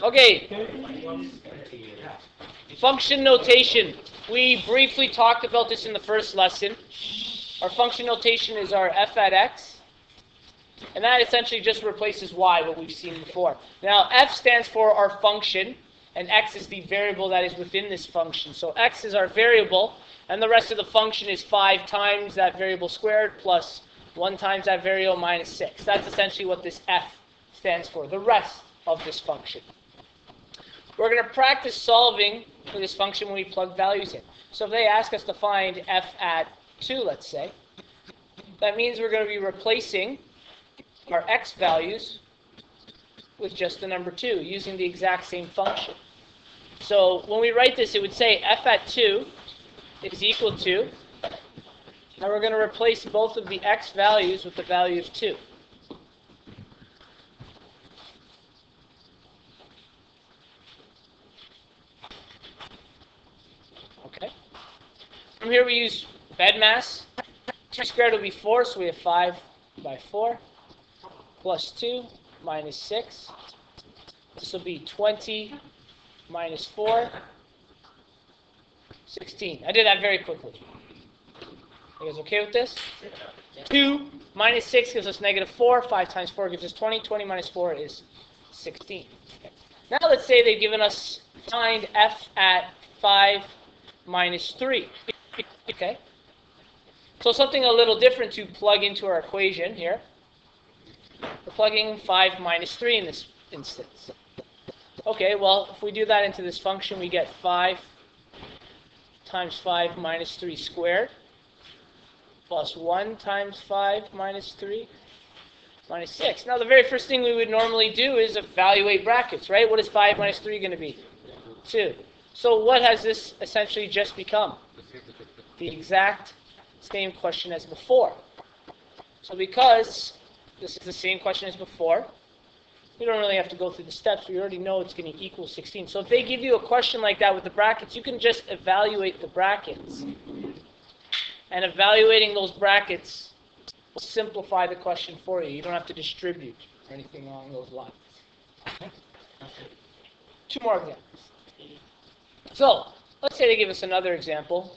Okay, function notation. We briefly talked about this in the first lesson. Our function notation is our f at x, and that essentially just replaces y, what we've seen before. Now, f stands for our function, and x is the variable that is within this function. So x is our variable, and the rest of the function is 5 times that variable squared plus 1 times that variable minus 6. That's essentially what this f stands for, the rest of this function. We're going to practice solving for this function when we plug values in. So if they ask us to find f at 2, let's say, that means we're going to be replacing our x values with just the number 2, using the exact same function. So when we write this, it would say f at 2 is equal to, and we're going to replace both of the x values with the value of 2. Okay. From here we use BEDMAS. 2 squared will be 4, so we have 5 by 4 plus 2 minus 6. This will be 20 minus 4, 16. I did that very quickly. You guys okay with this? 2 minus 6 gives us negative 4. 5 times 4 gives us 20. 20 minus 4 is 16. Okay. Now let's say they've given us find f at 5 minus 3. Okay? So something a little different to plug into our equation here. We're plugging 5 minus 3 in this instance. Okay, well, if we do that into this function, we get 5 times 5 minus 3 squared plus 1 times 5 minus 3 minus 6. Now, the very first thing we would normally do is evaluate brackets, right? What is 5 minus 3 going to be? 2. So what has this essentially just become? The exact same question as before. So because this is the same question as before, we don't really have to go through the steps. We already know it's going to equal 16. So if they give you a question like that with the brackets, you can just evaluate the brackets. And evaluating those brackets will simplify the question for you. You don't have to distribute or anything along those lines. Okay. 2 more examples. So let's say they give us another example.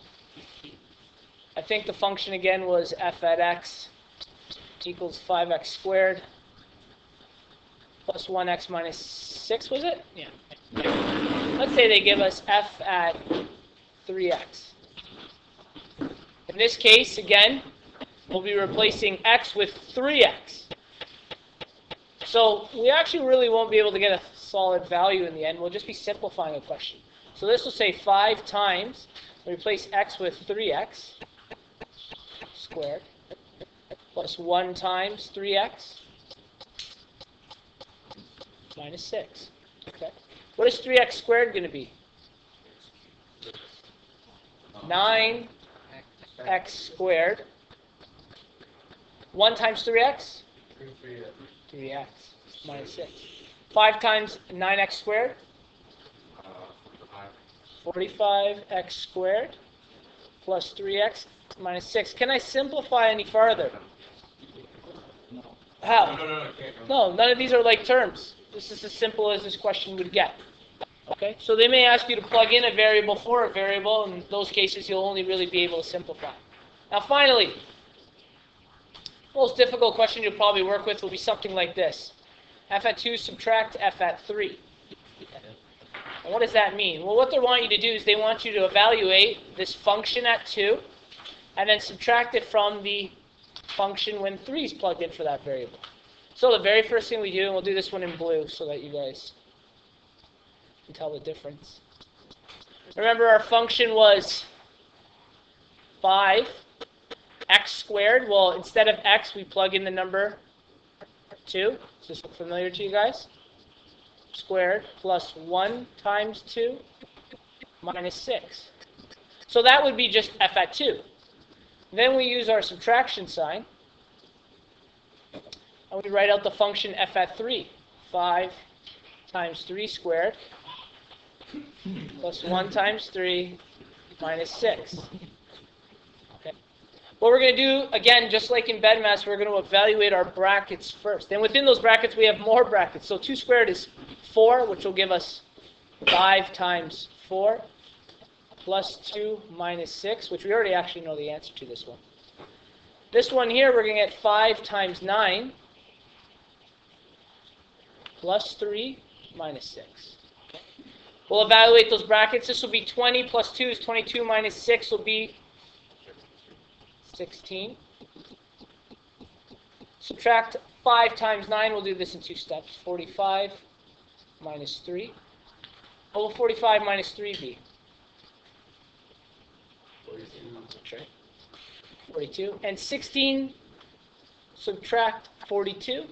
I think the function again was f at x equals 5x squared plus 1x minus 6, was it? Yeah. Let's say they give us f at 3x. In this case, again, we'll be replacing x with 3x. So we actually really won't be able to get a solid value in the end. We'll just be simplifying the question. So this will say 5 times, replace x with 3x squared plus 1 times 3x minus 6. Okay. What is 3x squared going to be? 9x squared. 1 times 3x? 3x minus 6. 5 times 9x squared? 45x squared plus 3x minus 6. Can I simplify any farther? How? No, none of these are like terms. This is as simple as this question would get. Okay, so they may ask you to plug in a variable for a variable. In those cases, you'll only really be able to simplify. Now, finally, the most difficult question you'll probably work with will be something like this. F at 2 subtract f at 3. And what does that mean? Well, what they want you to do is they want you to evaluate this function at 2 and then subtract it from the function when 3 is plugged in for that variable. So the very first thing we do, and we'll do this one in blue so that you guys can tell the difference. Remember our function was 5x squared. Well, instead of x, we plug in the number 2. Does this look familiar to you guys? Squared plus 1 times 2 minus 6. So that would be just f at 2. Then we use our subtraction sign, and we write out the function f at 3. 5 times 3 squared plus 1 times 3 minus 6. Okay. What we're going to do, again, just like in BEDMAS, we're going to evaluate our brackets first. And within those brackets, we have more brackets. So 2 squared is 4, which will give us 5 times 4, plus 2 minus 6, which we already actually know the answer to this one. This one here, we're going to get 5 times 9, plus 3 minus 6. We'll evaluate those brackets. This will be 20 plus 2 is 22 minus 6 will be 16. Subtract 5 times 9. We'll do this in 2 steps. 45 minus 3. What will 45 minus 3 be? 42. And 16, subtract 42.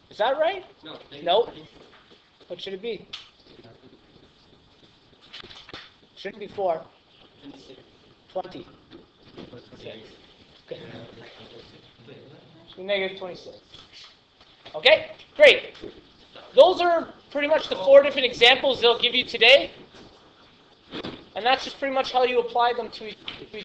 Is that right? No. Nope. What should it be? Shouldn't be 4. 20. Okay. Good. So negative 26. Okay, great. Those are pretty much the 4 different examples they'll give you today. And that's just pretty much how you apply them to each